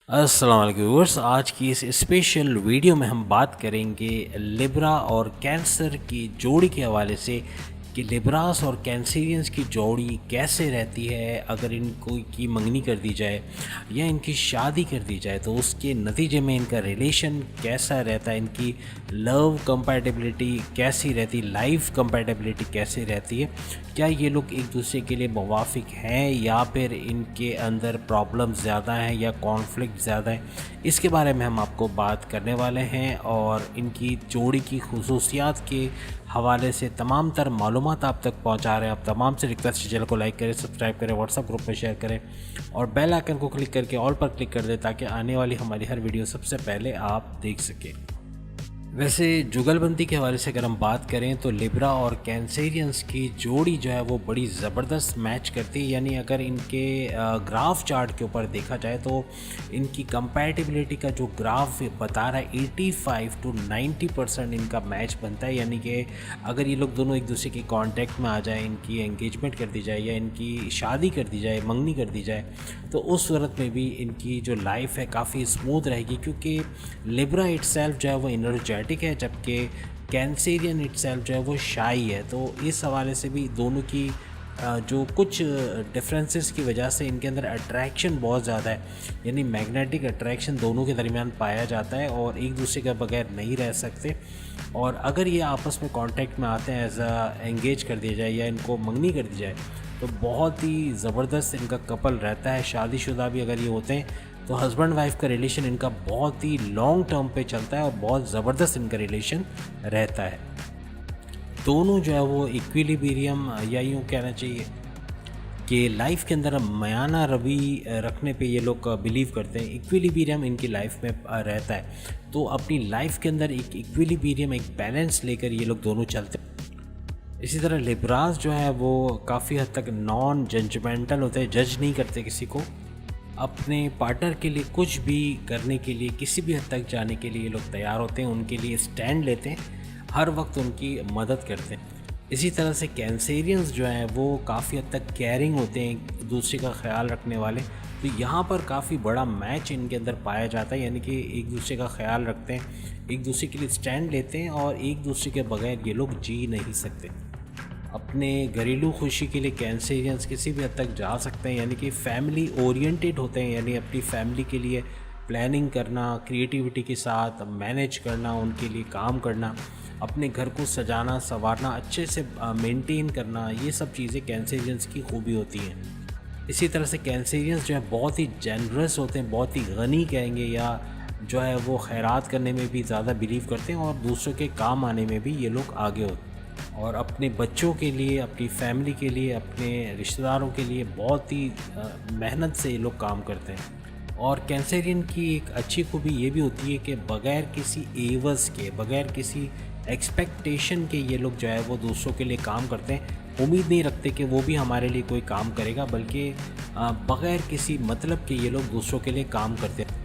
अस्सलाम वालेकुम व्यूअर्स। आज की इस स्पेशल वीडियो में हम बात करेंगे लिब्रा और कैंसर की जोड़ी के हवाले से कि लिब्रास और कैंसेरियंस की जोड़ी कैसे रहती है अगर इनको की मंगनी कर दी जाए या इनकी शादी कर दी जाए तो उसके नतीजे में इनका रिलेशन कैसा रहता है, इनकी लव कंपैटिबिलिटी कैसी रहती, लाइफ कंपैटिबिलिटी कैसी रहती है, क्या ये लोग एक दूसरे के लिए मुवाफिक हैं या फिर इनके अंदर प्रॉब्लम ज़्यादा है या कॉन्फ्लिक्ट ज़्यादा है। इसके बारे में हम आपको बात करने वाले हैं और इनकी जोड़ी की खुसूसियात के हवाले से तमाम तर मालूमात आप तक पहुंचा रहे हैं। आप तमाम से रिक्वेस्ट चैनल को लाइक करें, सब्सक्राइब करें, व्हाट्सअप ग्रुप में शेयर करें और बेल आइकन को क्लिक करके ऑल पर क्लिक कर दें ताकि आने वाली हमारी हर वीडियो सबसे पहले आप देख सकें। वैसे जुगलबंदी के हवाले से अगर हम बात करें तो लिब्रा और कैंसेरियंस की जोड़ी जो है वो बड़ी ज़बरदस्त मैच करती है। यानी अगर इनके ग्राफ चार्ट के ऊपर देखा जाए तो इनकी कंपैटिबिलिटी का जो ग्राफ बता रहा है 85 to 90% इनका मैच बनता है। यानी कि अगर ये लोग दोनों एक दूसरे के कांटेक्ट में आ जाए, इनकी एंगेजमेंट कर दी जाए या इनकी शादी कर दी जाए, मंगनी कर दी जाए, तो उस सूरत में भी इनकी जो लाइफ है काफ़ी स्मूथ रहेगी क्योंकि लिब्रा इटसेल्फ जो है वो एनर्जेटिक है जबकि कैंसेरियन इटसेल्फ जो है वो शाई है। तो इस हवाले से भी दोनों की जो कुछ डिफरेंसेस की वजह से इनके अंदर अट्रैक्शन बहुत ज़्यादा है। यानी मैग्नेटिक अट्रैक्शन दोनों के दरमियान पाया जाता है और एक दूसरे के बगैर नहीं रह सकते। और अगर ये आपस में कांटेक्ट में आते हैं, एंगेज कर दिया जाए या इनको मंगनी कर दी जाए तो बहुत ही ज़बरदस्त इनका कपल रहता है। शादीशुदा भी अगर ये होते हैं तो हस्बैंड वाइफ का रिलेशन इनका बहुत ही लॉन्ग टर्म पे चलता है और बहुत ज़बरदस्त इनका रिलेशन रहता है। दोनों जो है वो इक्विलिब्रियम या यूँ कहना चाहिए कि लाइफ के अंदर मयाना रवि रखने पे ये लोग बिलीव करते हैं। इक्विलिब्रियम इनकी लाइफ में रहता है तो अपनी लाइफ के अंदर एक इक्विलिब्रियम, एक बैलेंस लेकर ये लोग दोनों चलते हैं। इसी तरह लिब्रास जो है वो काफ़ी हद तक नॉन जजमेंटल होते हैं, जज नहीं करते किसी को। अपने पार्टनर के लिए कुछ भी करने के लिए, किसी भी हद तक जाने के लिए ये लोग तैयार होते हैं, उनके लिए स्टैंड लेते हैं, हर वक्त उनकी मदद करते हैं। इसी तरह से कैंसेरियंस जो हैं वो काफ़ी हद तक केयरिंग होते हैं, दूसरे का ख्याल रखने वाले। तो यहाँ पर काफ़ी बड़ा मैच इनके अंदर पाया जाता है। यानी कि एक दूसरे का ख्याल रखते हैं, एक दूसरे के लिए स्टैंड लेते हैं और एक दूसरे के बगैर ये लोग जी नहीं सकते। अपने घरेलू खुशी के लिए कैंसेरियंस किसी भी हद तक जा सकते हैं। यानी कि फैमिली ओरिएंटेड होते हैं, यानी अपनी फैमिली के लिए प्लानिंग करना, क्रिएटिविटी के साथ मैनेज करना, उनके लिए काम करना, अपने घर को सजाना संवारना, अच्छे से मेंटेन करना, ये सब चीज़ें कैंसेरियंस की खूबी होती हैं। इसी तरह से कैंसेरियंस जो है बहुत ही जेनरस होते हैं, बहुत ही गनी कहेंगे, या जो है वो खैरात करने में भी ज़्यादा बिलीव करते हैं और दूसरों के काम आने में भी ये लोग आगे होते हैं। और अपने बच्चों के लिए, अपनी फैमिली के लिए, अपने रिश्तेदारों के लिए बहुत ही मेहनत से ये लोग काम करते हैं। और कैंसेरियन की एक अच्छी खूबी ये भी होती है कि बग़ैर किसी एवज़ के, बग़ैर किसी एक्सपेक्टेशन के ये लोग जो है वो दूसरों के लिए काम करते हैं। उम्मीद नहीं रखते कि वो भी हमारे लिए कोई काम करेगा, बल्कि बग़ैर किसी मतलब के ये लोग दूसरों के लिए काम करते हैं।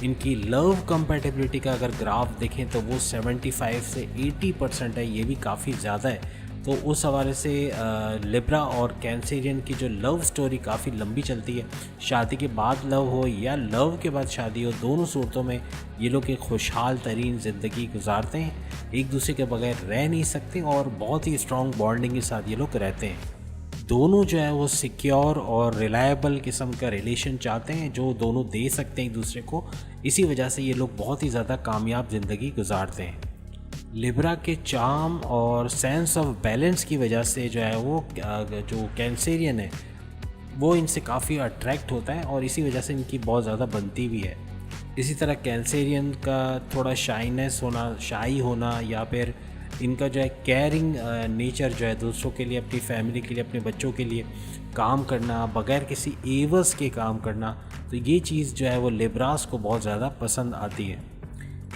इनकी लव कंपैटिबिलिटी का अगर ग्राफ देखें तो वो 75 से 80% है, ये भी काफ़ी ज़्यादा है। तो उस हवाले से लिब्रा और कैंसेरियन की जो लव स्टोरी काफ़ी लंबी चलती है। शादी के बाद लव हो या लव के बाद शादी हो, दोनों सूरतों में ये लोग एक खुशहाल तरीन ज़िंदगी गुजारते हैं, एक दूसरे के बगैर रह नहीं सकते और बहुत ही स्ट्रॉन्ग बॉन्डिंग के साथ ये लोग रहते हैं। दोनों जो है वो सिक्योर और रिलायबल किस्म का रिलेशन चाहते हैं जो दोनों दे सकते हैं एक दूसरे को। इसी वजह से ये लोग बहुत ही ज़्यादा कामयाब ज़िंदगी गुजारते हैं। लिब्रा के चार्म और सेंस ऑफ बैलेंस की वजह से जो है वो जो कैंसेरियन है वो इनसे काफ़ी अट्रैक्ट होता है और इसी वजह से इनकी बहुत ज़्यादा बनती भी है। इसी तरह कैंसेरियन का थोड़ा शाइनेस होना, शाई होना, या फिर इनका जो है केयरिंग नेचर जो है, दूसरों के लिए, अपनी फैमिली के लिए, अपने बच्चों के लिए काम करना, बग़ैर किसी एवज़ के काम करना, तो ये चीज़ जो है वो लिब्रास को बहुत ज़्यादा पसंद आती है।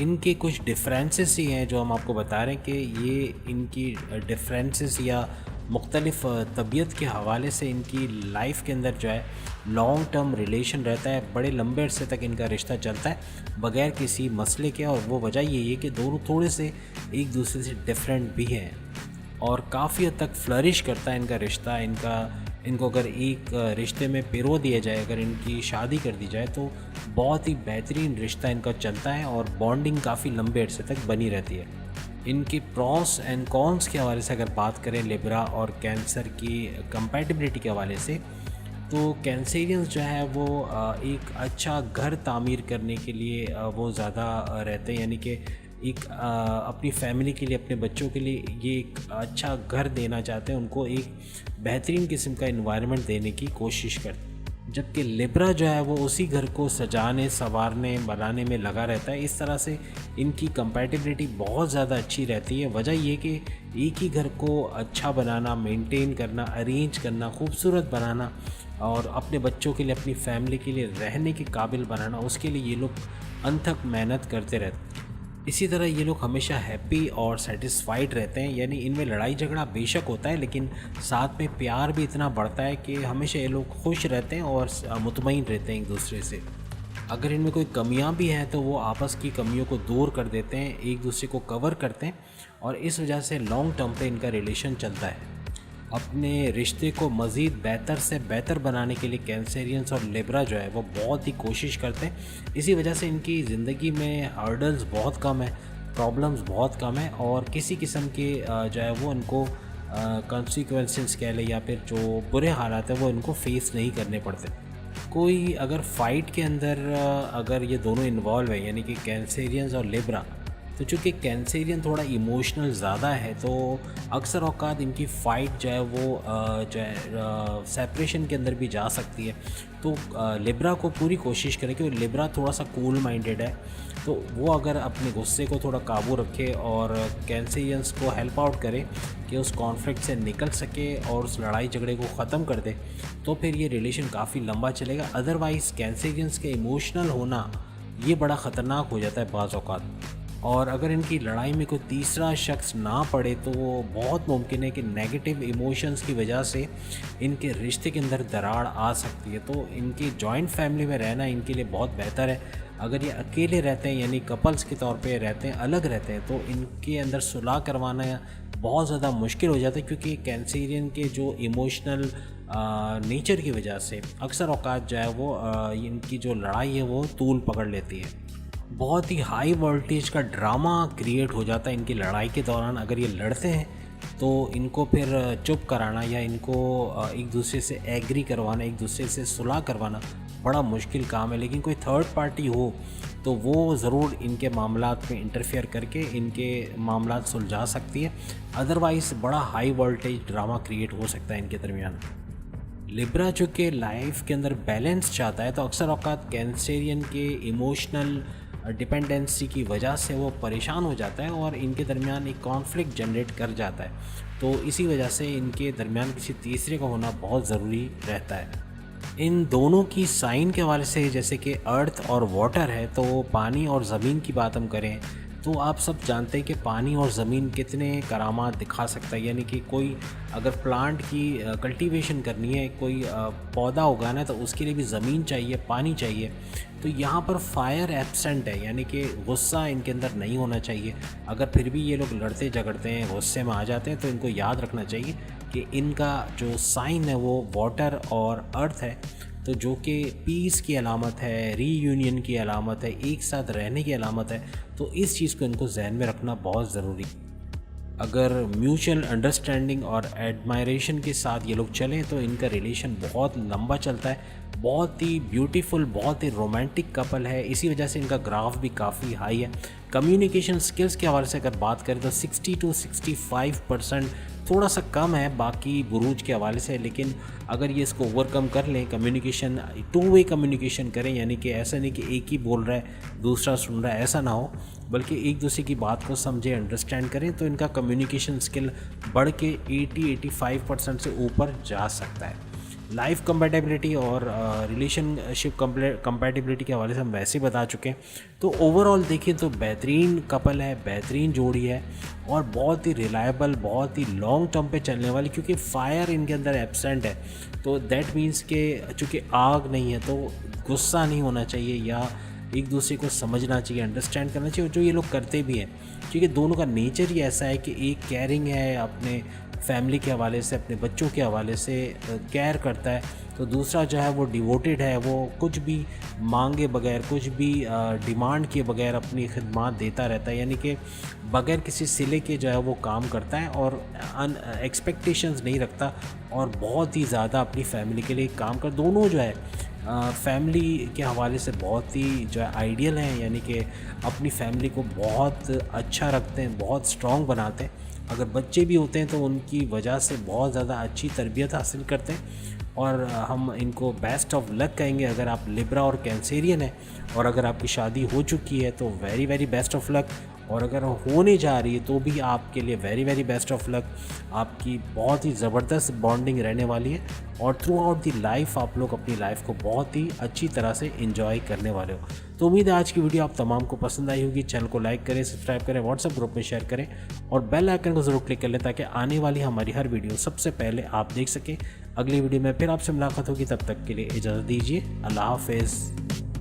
इनके कुछ डिफरेंसेस ही हैं जो हम आपको बता रहे हैं कि ये इनकी डिफरेंसेस या मुख्तलिफ़ तबीयत के हवाले से इनकी लाइफ के अंदर जो है लॉन्ग टर्म रिलेशन रहता है, बड़े लंबे अरसे तक इनका रिश्ता चलता है बग़ैर किसी मसले के। और वो वजह यही है कि दोनों थोड़े से एक दूसरे से डिफरेंट भी हैं और काफ़ी हद तक फ्लरिश करता है इनका रिश्ता। इनका इनको अगर एक रिश्ते में पिरो दिया जाए, अगर इनकी शादी कर दी जाए तो बहुत ही बेहतरीन रिश्ता इनका चलता है और बॉन्डिंग काफ़ी लंबे अरसे तक बनी रहती है। इनकी प्रॉस एंड कॉन्स के हवाले से अगर बात करें लिब्रा और कैंसर की कंपैटिबिलिटी के हवाले से, तो कैंसेरियंस जो है वो एक अच्छा घर तामीर करने के लिए वो ज़्यादा रहते हैं, यानी कि एक अपनी फैमिली के लिए, अपने बच्चों के लिए ये एक अच्छा घर देना चाहते हैं, उनको एक बेहतरीन किस्म का इन्वायरमेंट देने की कोशिश करते हैं। जबकि लिब्रा जो है वो उसी घर को सजाने, संवारने, बनाने में लगा रहता है। इस तरह से इनकी कंपैटिबिलिटी बहुत ज़्यादा अच्छी रहती है। वजह ये कि एक ही घर को अच्छा बनाना, मेंटेन करना, अरेंज करना, खूबसूरत बनाना और अपने बच्चों के लिए, अपनी फैमिली के लिए रहने के काबिल बनाना, उसके लिए ये लोग अनथक मेहनत करते रहते हैं। इसी तरह ये लोग हमेशा हैप्पी और सेटिस्फाइड रहते हैं, यानी इनमें लड़ाई झगड़ा बेशक होता है लेकिन साथ में प्यार भी इतना बढ़ता है कि हमेशा ये लोग खुश रहते हैं और मुतमईन रहते हैं एक दूसरे से। अगर इनमें कोई कमियां भी हैं तो वो आपस की कमियों को दूर कर देते हैं, एक दूसरे को कवर करते हैं और इस वजह से लॉन्ग टर्म पे इनका रिलेशन चलता है। अपने रिश्ते को मज़ीद बेहतर से बेहतर बनाने के लिए कैंसेरियंस और लिब्रा जो है वो बहुत ही कोशिश करते हैं। इसी वजह से इनकी ज़िंदगी में हर्डल्स बहुत कम है, प्रॉब्लम्स बहुत कम है और किसी किस्म के जो है वो इनको कॉन्सिक्वेंसेस कह लें या फिर जो बुरे हालात हैं वो इनको फेस नहीं करने पड़ते। कोई अगर फ़ाइट के अंदर अगर ये दोनों इन्वॉल्व है, यानी कि कैंसेरियंस और लिब्रा, तो चूँकि कैंसेरियन थोड़ा इमोशनल ज़्यादा है तो अक्सर औक़ात इनकी फ़ाइट जो है वो जो है सेपरेशन के अंदर भी जा सकती है। तो लिब्रा को पूरी कोशिश करें, क्योंकि लिब्रा थोड़ा सा कूल माइंडेड है, तो वो अगर अपने गुस्से को थोड़ा काबू रखे और कैंसेरियंस को हेल्प आउट करे कि उस कॉन्फ्लिक्ट से निकल सके और उस लड़ाई झगड़े को ख़त्म कर दे, तो फिर ये रिलेशन काफ़ी लंबा चलेगा। अदरवाइज़ कैंसेरियंस के इमोशनल होना ये बड़ा ख़तरनाक हो जाता है बाज़ औक़ात। और अगर इनकी लड़ाई में कोई तीसरा शख्स ना पड़े तो वो बहुत मुमकिन है कि नेगेटिव इमोशंस की वजह से इनके रिश्ते के अंदर दरार आ सकती है। तो इनकी जॉइंट फैमिली में रहना इनके लिए बहुत बेहतर है। अगर ये अकेले रहते हैं, यानी कपल्स के तौर पे रहते हैं, अलग रहते हैं, तो इनके अंदर सुलह करवाना बहुत ज़्यादा मुश्किल हो जाता है, क्योंकि कैंसेरियन के जो इमोशनल नेचर की वजह से अक्सर औक़ात जो है वो इनकी जो लड़ाई है वो तूल पकड़ लेती है। बहुत ही हाई वोल्टेज का ड्रामा क्रिएट हो जाता है इनकी लड़ाई के दौरान। अगर ये लड़ते हैं तो इनको फिर चुप कराना या इनको एक दूसरे से एग्री करवाना, एक दूसरे से सुलह करवाना बड़ा मुश्किल काम है। लेकिन कोई थर्ड पार्टी हो तो वो ज़रूर इनके मामलात में इंटरफेयर करके इनके मामलात सुलझा सकती है। अदरवाइज़ बड़ा हाई वोल्टेज ड्रामा क्रिएट हो सकता है इनके दरमियान। लिब्रा चूँकि लाइफ के अंदर बैलेंस चाहता है तो अक्सर औक़ात कैंसेरियन के इमोशनल डिपेंडेंसी की वजह से वो परेशान हो जाता है और इनके दरमियान एक कॉन्फ्लिक्ट जनरेट कर जाता है। तो इसी वजह से इनके दरमियान किसी तीसरे का होना बहुत ज़रूरी रहता है। इन दोनों की साइन के हवाले से, जैसे कि अर्थ और वाटर है, तो पानी और ज़मीन की बात हम करें तो आप सब जानते हैं कि पानी और ज़मीन कितने करामात दिखा सकता है। यानी कि कोई अगर प्लांट की कल्टीवेशन करनी है, कोई पौधा उगाना है, तो उसके लिए भी ज़मीन चाहिए, पानी चाहिए। तो यहाँ पर फायर एब्सेंट है, यानी कि गुस्सा इनके अंदर नहीं होना चाहिए। अगर फिर भी ये लोग लड़ते झगड़ते हैं, गुस्से में आ जाते हैं, तो इनको याद रखना चाहिए कि इनका जो साइन है वो वाटर और अर्थ है, तो जो कि पीस की अलामत है, रीयूनियन की अलामत है, एक साथ रहने की अलामत है। तो इस चीज़ को इनको जहन में रखना बहुत ज़रूरी। अगर म्यूचुअल अंडरस्टैंडिंग और एडमायरेशन के साथ ये लोग चलें तो इनका रिलेशन बहुत लंबा चलता है। बहुत ही ब्यूटीफुल, बहुत ही रोमांटिक कपल है। इसी वजह से इनका ग्राफ भी काफ़ी हाई है। कम्युनिकेशन स्किल्स के हवाले से अगर बात करें तो 60 to 65% थोड़ा सा कम है बाकी बुरूज के हवाले से, लेकिन अगर ये इसको ओवरकम कर लें, कम्युनिकेशन टू वे कम्युनिकेशन करें, यानी कि ऐसा नहीं कि एक ही बोल रहा है दूसरा सुन रहा है, ऐसा ना हो, बल्कि एक दूसरे की बात को समझे, अंडरस्टैंड करें, तो इनका कम्युनिकेशन स्किल बढ़ के 80-85% से ऊपर जा सकता है। लाइफ कंपैटिबिलिटी और रिलेशनशिप कंपैटिबिलिटी के हवाले से हम वैसे ही बता चुके हैं। तो ओवरऑल देखें तो बेहतरीन कपल है, बेहतरीन जोड़ी है और बहुत ही रिलायबल, बहुत ही लॉन्ग टर्म पे चलने वाली, क्योंकि फायर इनके अंदर एब्सेंट है। तो दैट मीन्स के चूँकि आग नहीं है तो गुस्सा नहीं होना चाहिए या एक दूसरे को समझना चाहिए, अंडरस्टैंड करना चाहिए, और जो ये लोग करते भी हैं, क्योंकि दोनों का नेचर ही ऐसा है कि एक केयरिंग है अपने फैमिली के हवाले से, अपने बच्चों के हवाले से केयर करता है, तो दूसरा जो है वो डिवोटेड है, वो कुछ भी मांगे बगैर, कुछ भी डिमांड किए बगैर अपनी खिदमत देता रहता है, यानी कि बगैर किसी सिले के जो है वो काम करता है और एक्सपेक्टेशंस नहीं रखता, और बहुत ही ज़्यादा अपनी फैमिली के लिए काम कर। दोनों जो है फैमिली के हवाले से बहुत ही जो है आइडियल हैं, यानी कि अपनी फैमिली को बहुत अच्छा रखते हैं, बहुत स्ट्रॉन्ग बनाते हैं। अगर बच्चे भी होते हैं तो उनकी वजह से बहुत ज़्यादा अच्छी तरबियत हासिल करते हैं, और हम इनको बेस्ट ऑफ लक कहेंगे। अगर आप लिब्रा और कैंसेरियन हैं और अगर आपकी शादी हो चुकी है तो very very best of luck, और अगर होने जा रही है तो भी आपके लिए very very best of luck. आपकी बहुत ही ज़बरदस्त बॉन्डिंग रहने वाली है, और थ्रू आउट दी लाइफ आप लोग अपनी लाइफ को बहुत ही अच्छी तरह से एंजॉय करने वाले हो। तो उम्मीद है आज की वीडियो आप तमाम को पसंद आई होगी। चैनल को लाइक करें, सब्सक्राइब करें, व्हाट्सएप ग्रुप में शेयर करें, और बेल आइकन को ज़रूर क्लिक कर लें ताकि आने वाली हमारी हर वीडियो सबसे पहले आप देख सकें। अगली वीडियो में फिर आपसे मुलाकात होगी, तब तक के लिए इजाज़त दीजिए। अल्लाह हाफ़िज़।